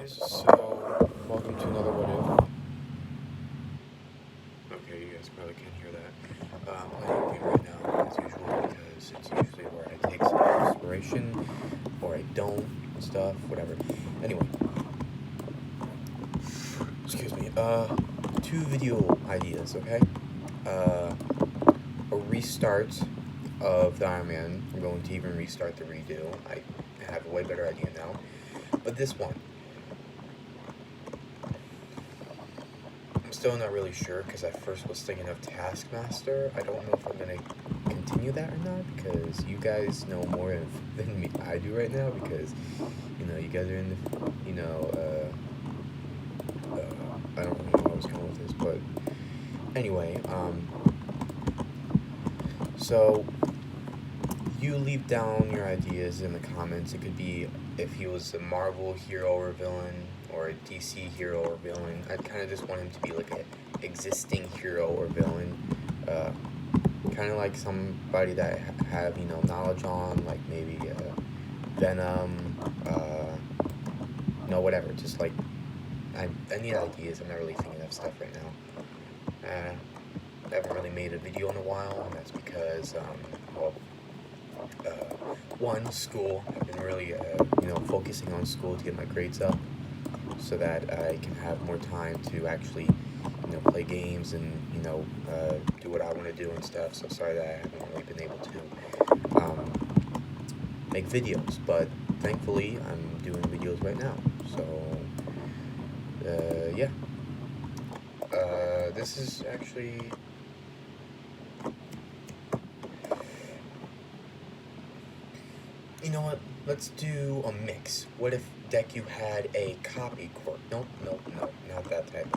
guys, so welcome to another What If. Okay, you guys probably can't hear that. I'm playing a game right now, as usual, because it's usually where I take some inspiration, or I don't, stuff, whatever. Anyway, excuse me, two video ideas, okay? A restart of the Iron Man. I'm going to even restart the redo. I have a way better idea now. But this one, I'm still not really sure because I first was thinking of Taskmaster. I don't know if I'm gonna continue that or not because you guys know more than me I do right now because you guys are in the I don't really know where I was going with this, but anyway, so you leave down your ideas in the comments. It could be if he was a Marvel hero or villain, or a DC hero or villain. I kind of just want him to be like a existing hero or villain, kind of like somebody that I have knowledge on, like maybe Venom, whatever. Just like I need ideas. I'm not really thinking of stuff right now. I haven't really made a video in a while, and that's because one, school. I've been really focusing on school to get my grades up, so that I can have more time to actually play games and do what I want to do and stuff. So sorry that I haven't really been able to make videos, but thankfully I'm doing videos right now. So yeah, this is actually. You know what? Let's do a mix. What if Deku had a copy quirk? Nope, not that type.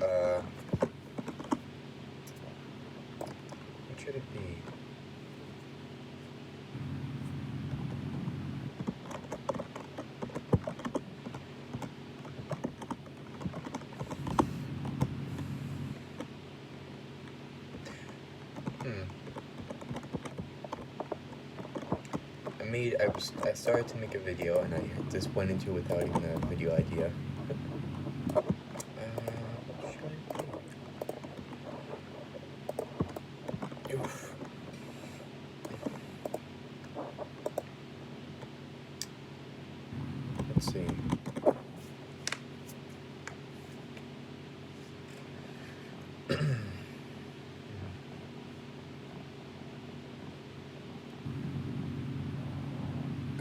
What should it be? I started to make a video and I just went into it without even a video idea. What should I do? Oof. Let's see.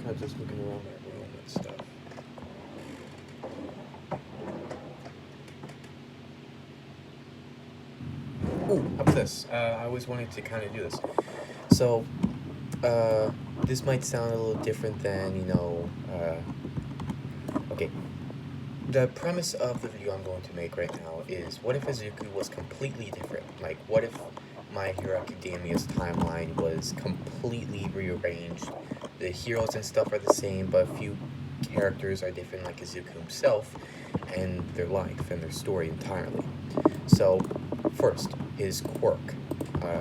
I'm just looking around my room and stuff. Ooh, how about this? I always wanted to kind of do this. So, this might sound a little different than, okay. The premise of the video I'm going to make right now is, what if Izuku was completely different? Like, what if My Hero Academia's timeline was completely rearranged? The heroes and stuff are the same, but a few characters are different, like Izuku himself, and their life and their story entirely. So, first, his quirk.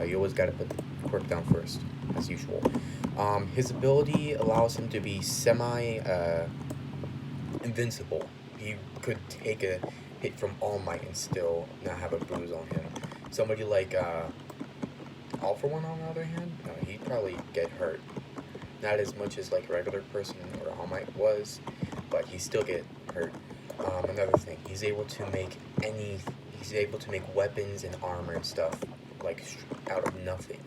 You always gotta put the quirk down first, as usual. His ability allows him to be invincible. He could take a hit from All Might and still not have a bruise on him. Somebody like All For One, on the other hand, he'd probably get hurt. Not as much as like a regular person or All Might was, but he still get hurt. Another thing, he's able to make weapons and armor and stuff like out of nothing.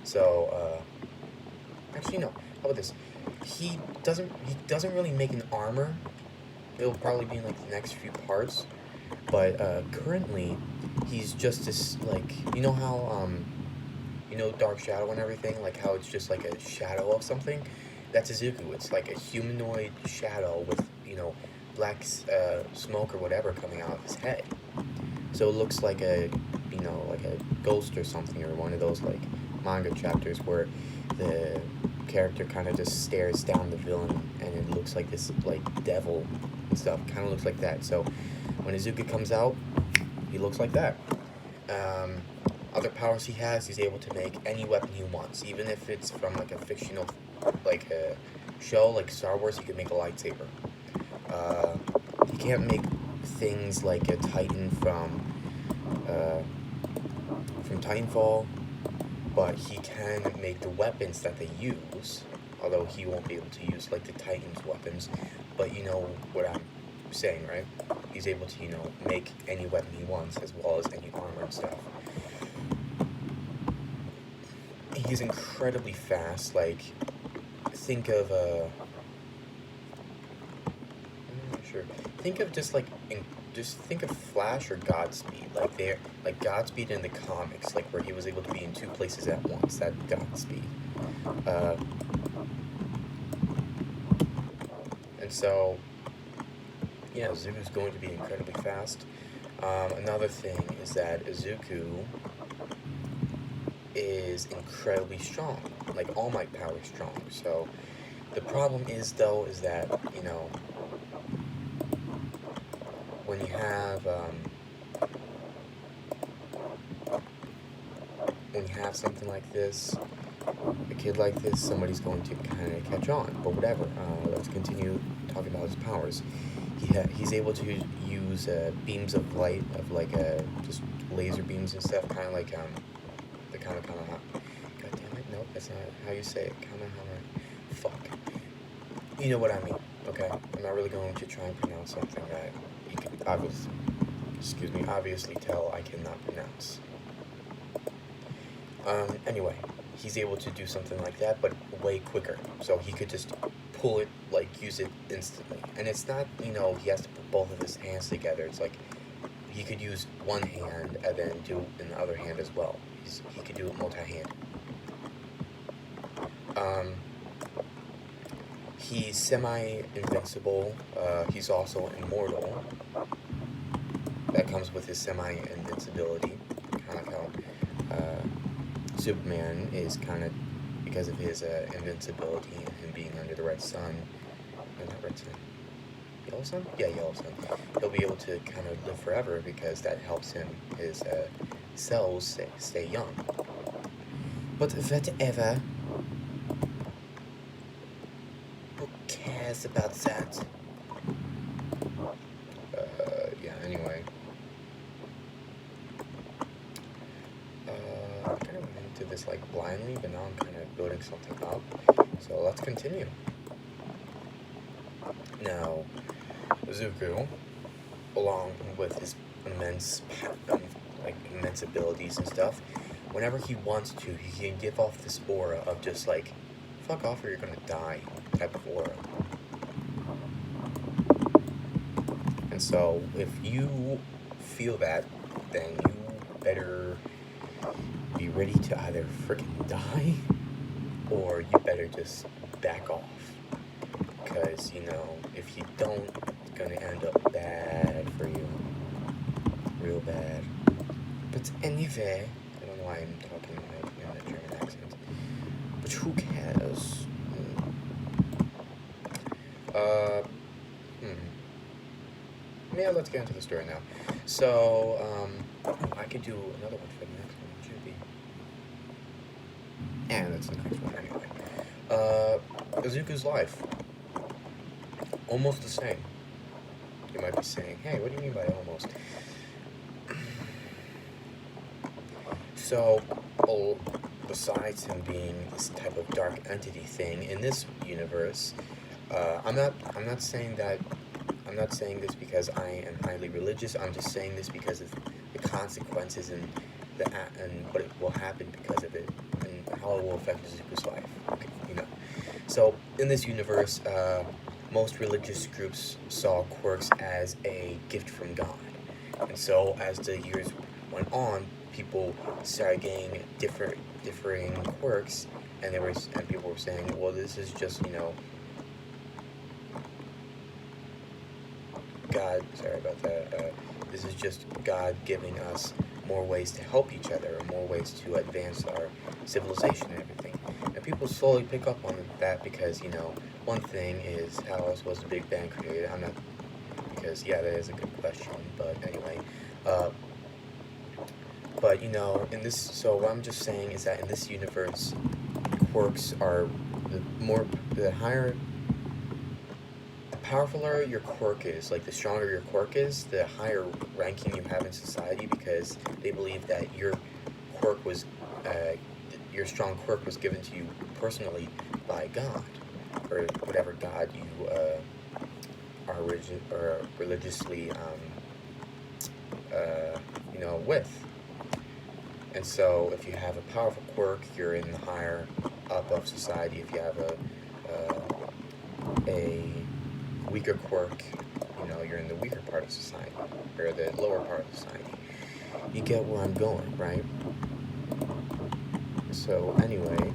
So actually no. How about this? He doesn't really make an armor. It'll probably be in like the next few parts, but currently he's just this, like, how Dark Shadow and everything, like how it's just like a shadow of something. That's Izuku. It's like a humanoid shadow with black smoke or whatever coming out of his head. So it looks like a like a ghost or something, or one of those like manga chapters where the character kind of just stares down the villain and it looks like this like devil and stuff. Kind of looks like that. So when Izuku comes out, he looks like that. Other powers he has, he's able to make any weapon he wants, even if it's from like a fictional like a show like Star Wars. He could make a lightsaber. He can't make things like a Titan from Titanfall, but he can make the weapons that they use, although he won't be able to use like the Titan's weapons. But you know what I'm saying, right? He's able to, you know, make any weapon he wants, as well as any armor and stuff. He's incredibly fast. Like, think of I'm not sure. Think of just like just think of Flash or Godspeed. Like Godspeed in the comics, like where he was able to be in two places at once. That Godspeed. And so, yeah, Zuko's going to be incredibly fast. Another thing is that Izuku is incredibly strong, like All Might power strong. So the problem is, though, is that, you know, when you have something like this, a kid like this, somebody's going to kind of catch on. But whatever. Let's continue talking about his powers. He's able to use beams of light, of like just laser beams and stuff, kind of like the Kamehameha. God damn it! Nope, that's not how you say it. Kamehameha. Fuck. You know what I mean? Okay. I'm not really going to try and pronounce something that you can obviously tell I cannot pronounce. Anyway, he's able to do something like that, but way quicker. So he could just pull it, like, use it instantly. And it's not, you know, he has to put both of his hands together. It's like, he could use one hand and then do it in the other hand as well. He could do it multi-handed. He's semi-invincible. He's also immortal. That comes with his semi-invincibility. Kind of like how Superman is kind of, because of his invincibility and him being under the red sun. Not red sun. Yellow sun? Yeah, yellow sun. He'll be able to kind of live forever because that helps him, his cells stay young. But whatever. Who cares about that? Yeah, anyway. I kind of went into this like blindly, but now I'm kind of building something up. So let's continue. Now, Zuko, along with his immense abilities and stuff, whenever he wants to, he can give off this aura of just like, fuck off or you're gonna die type of aura. And so, if you feel that, then you better be ready to either freaking die, or you better just back off. Because, you know, if you don't, it's gonna end up bad for you. Real bad. But anyway, I don't know why I'm talking like in a German accent. But who cares? Yeah, let's get into the story now. So, I could do another one for the next one. It should be. And that's the next one anyway. Izuku's life. Almost the same. You might be saying, hey, what do you mean by almost? So, besides him being this type of dark entity thing in this universe, I'm not saying this because I am highly religious. I'm just saying this because of the consequences and what it will happen because of it and how it will affect Izuku's life. Okay, you know. So in this universe, most religious groups saw quirks as a gift from God, and so as the years went on, people started getting differing quirks, and people were saying, well, this is just, you know, God, sorry about that, this is just God giving us more ways to help each other, or more ways to advance our civilization and everything. And people slowly pick up on that because, you know, one thing is, how else was the Big Bang created? Because, yeah, that is a good question, but anyway, but, you know, so what I'm just saying is that in this universe, quirks are, the higher the powerfuler your quirk is, like the stronger your quirk is, the higher ranking you have in society, because they believe that quirk was, uh, your strong quirk was given to you personally by God, or whatever God you are religiously, with. And so, if you have a powerful quirk, you're in the higher up of society. If you have a weaker quirk, you're in the weaker part of society, or the lower part of society. You get where I'm going, right? So anyway, I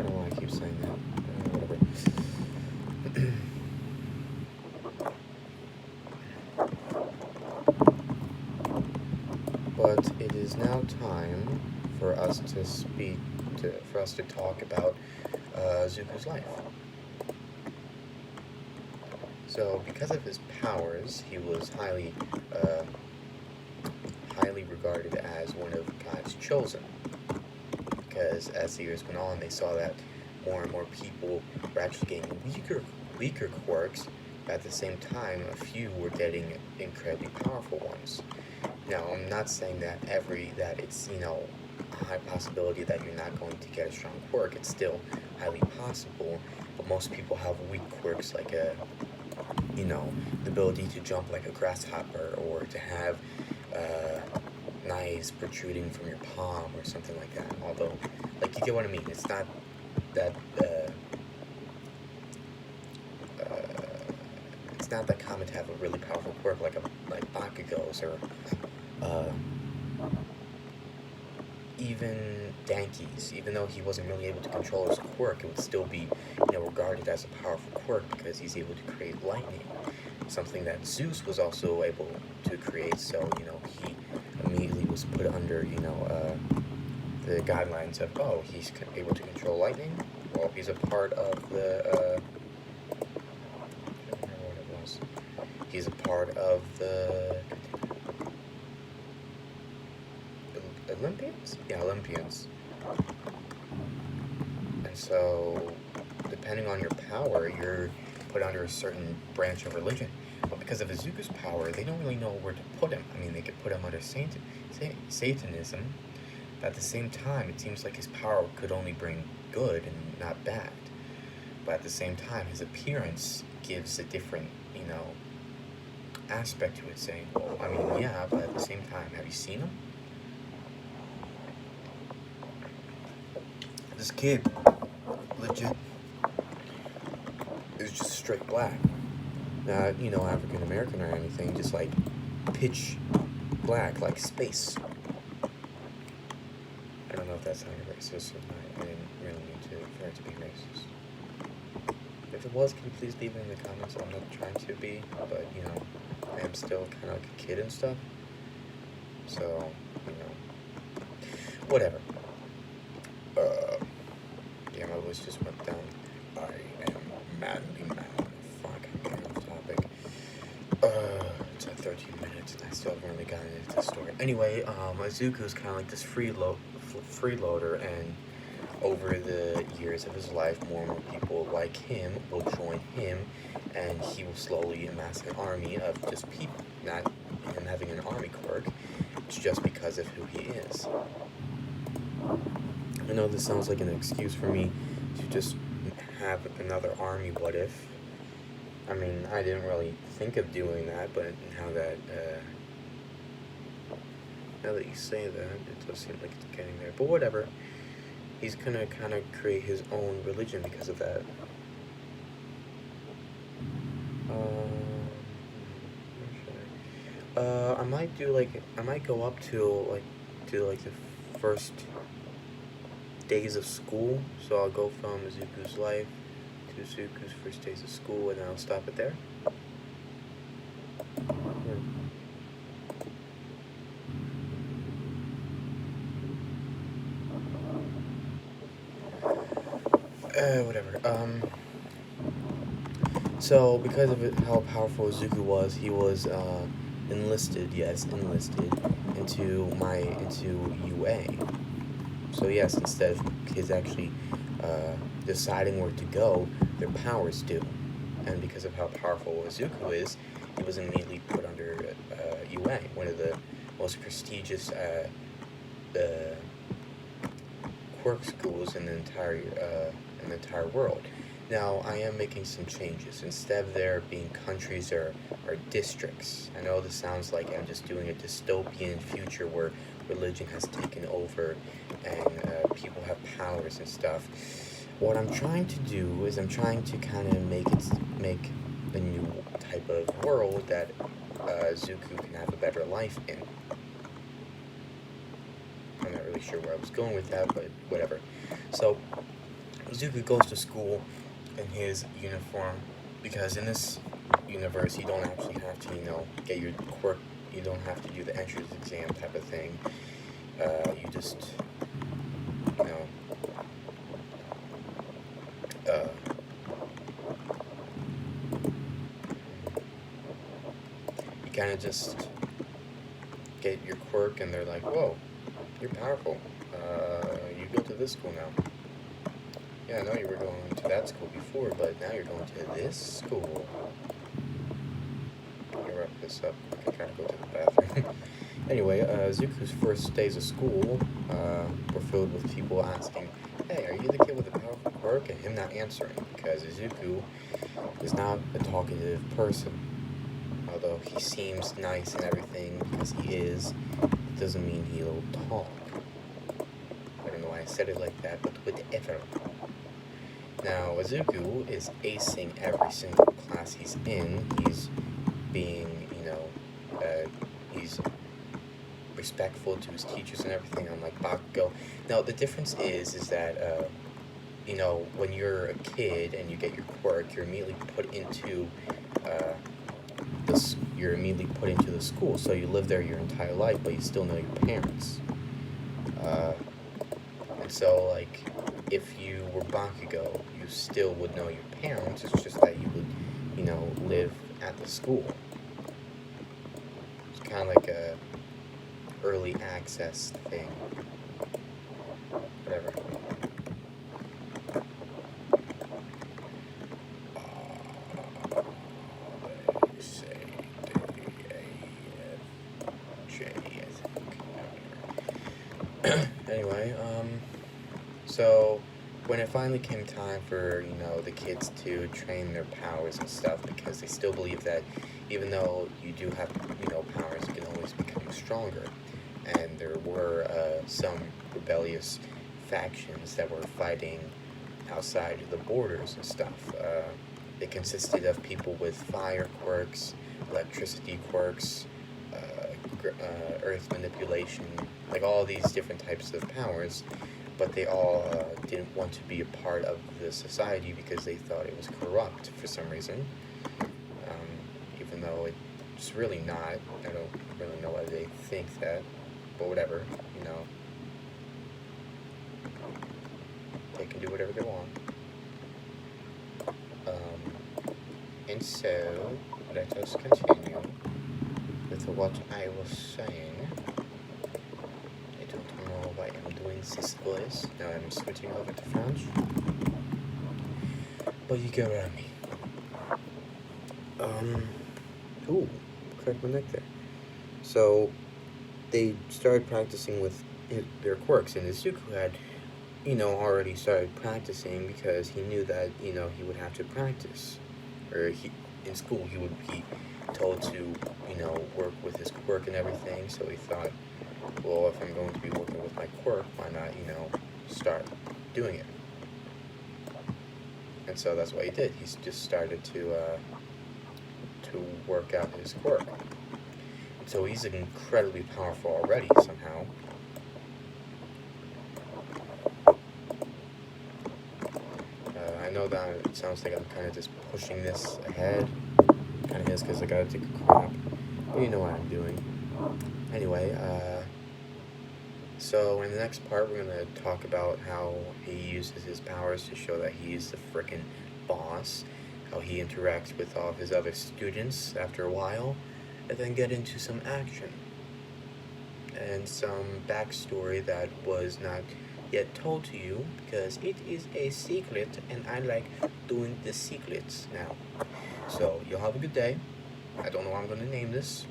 don't know why I keep saying that. Whatever. But it is now time for us to talk about Zuko's life. So, because of his powers, he was highly regarded as one of God's chosen. Because as the years went on, they saw that more and more people were actually getting weaker quirks, but at the same time, a few were getting incredibly powerful ones. Now, I'm not saying that it's, a high possibility that you're not going to get a strong quirk. It's still highly possible, but most people have weak quirks, like the ability to jump like a grasshopper, or to have knives protruding from your palm, or something like that. Although, like, you get what I mean. It's not that it's not that common to have a really powerful quirk like Bakugo's, or even Danky's. Even though he wasn't really able to control his quirk, it would still be, regarded as a powerful quirk, because he's able to create lightning, something that Zeus was also able to create. So, he immediately was put under, the guidelines of, oh, he's able to control lightning. Well, he's a part of the, I don't remember what it was. He's a part of the Olympians? Yeah, Olympians. And so, depending on your power, you're put under a certain branch of religion. But because of Izuku's power, they don't really know where to put him. I mean, they could put him under Satanism, but at the same time, it seems like his power could only bring good and not bad. But at the same time, his appearance gives a different, aspect to it, saying, well, I mean, yeah, but at the same time, have you seen him? This kid, legit, is just straight black. Not, African American or anything, just like pitch black, like space. I don't know if that sounded racist or not. I didn't really mean for it to be racist. If it was, can you please leave it in the comments? I'm not trying to be, but, I am still kind of like a kid and stuff. So, whatever. Yeah, my voice just went down. I am madly mad. Fuck, I'm getting off topic. It's at 13 minutes, and I still haven't really gotten into the story. Anyway, Izuku's kind of like this freeloader, and over the years of his life, more and more people like him will join him, and he will slowly amass an army of just people. Not him having an army quirk, it's just because of who he is. I know this sounds like an excuse for me to just have another army, what if? I mean, I didn't really think of doing that, but now that you say that, it does seem like it's getting there. But whatever. He's gonna kind of create his own religion because of that. I might go up to the first days of school. So I'll go from Izuku's life to Izuku's first days of school, and then I'll stop it there. Whatever. So because of how powerful Izuku was, he was enlisted into UA. So yes, instead of kids actually deciding where to go, their powers do. and because of how powerful Izuku is, he was immediately put under UA, one of the most prestigious quirk schools in the entire world. Now, I am making some changes. Instead of there being countries or districts, I know this sounds like I'm just doing a dystopian future where religion has taken over and people have powers and stuff. What I'm trying to do is I'm trying to kind of make a new type of world that Zuko can have a better life in. I'm not really sure where I was going with that, but whatever. So, Zuko goes to school in his uniform, because in this universe you don't actually have to, get your quirk, you don't have to do the entrance exam type of thing. You just, you kind of just get your quirk and they're like, whoa, you're powerful. You go to this school now. Yeah, I know you were going to that school before, but now you're going to this school. Let me wrap this up. I can kind of go to the bathroom. Anyway, Zuko's first days of school were filled with people asking, hey, are you the kid with the powerful quirk? And him not answering, because Zuko is not a talkative person. Although he seems nice and everything, because he is, it doesn't mean he'll talk. I don't know why I said it like that, but whatever. Now, Izuku is acing every single class he's in. He's being, he's respectful to his teachers and everything, unlike Bakugo. Now, the difference is that, when you're a kid and you get your quirk, you're immediately put into the school. So you live there your entire life, but you still know your parents. And so, like, if you were Bakugo, you still would know your parents. It's just that you would, live at the school. It's kind of like a early access thing. Whatever. Anyway, so when it finally came time for, the kids to train their powers and stuff, because they still believe that even though you do have, powers, you can always become stronger. And there were some rebellious factions that were fighting outside of the borders and stuff. It consisted of people with fire quirks, electricity quirks, earth manipulation, like all these different types of powers, but they all didn't want to be a part of the society because they thought it was corrupt for some reason, even though it's really not. I don't really know why they think that, but whatever, they can do whatever they want. And so, let us continue with what I was saying. I don't know why I'm doing this voice. Now I'm switching over to French. But you get what I mean. Ooh, cracked my neck there. So, they started practicing with their quirks, and Izuku had, already started practicing because he knew that, he would have to practice. Or in school he would be told to, work with his quirk and everything, so he thought, well, if I'm going to be working with my quirk, why not, start doing it? And so that's what he did. He just started to work out his quirk. So he's incredibly powerful already, somehow. I know that it sounds like I'm kind of just pushing this ahead. Kind of is, because I gotta take a crap. But you know what I'm doing. Anyway, so in the next part, we're gonna talk about how he uses his powers to show that he's the frickin' boss, how he interacts with all of his other students after a while, and then get into some action and some backstory that was not yet told to you, because it is a secret and I like doing the secrets now. So, you'll have a good day. I don't know what I'm going to name this.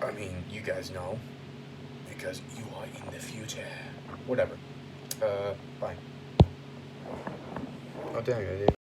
I mean, you guys know. Because you are in the future. Whatever. Bye. Oh, damn it.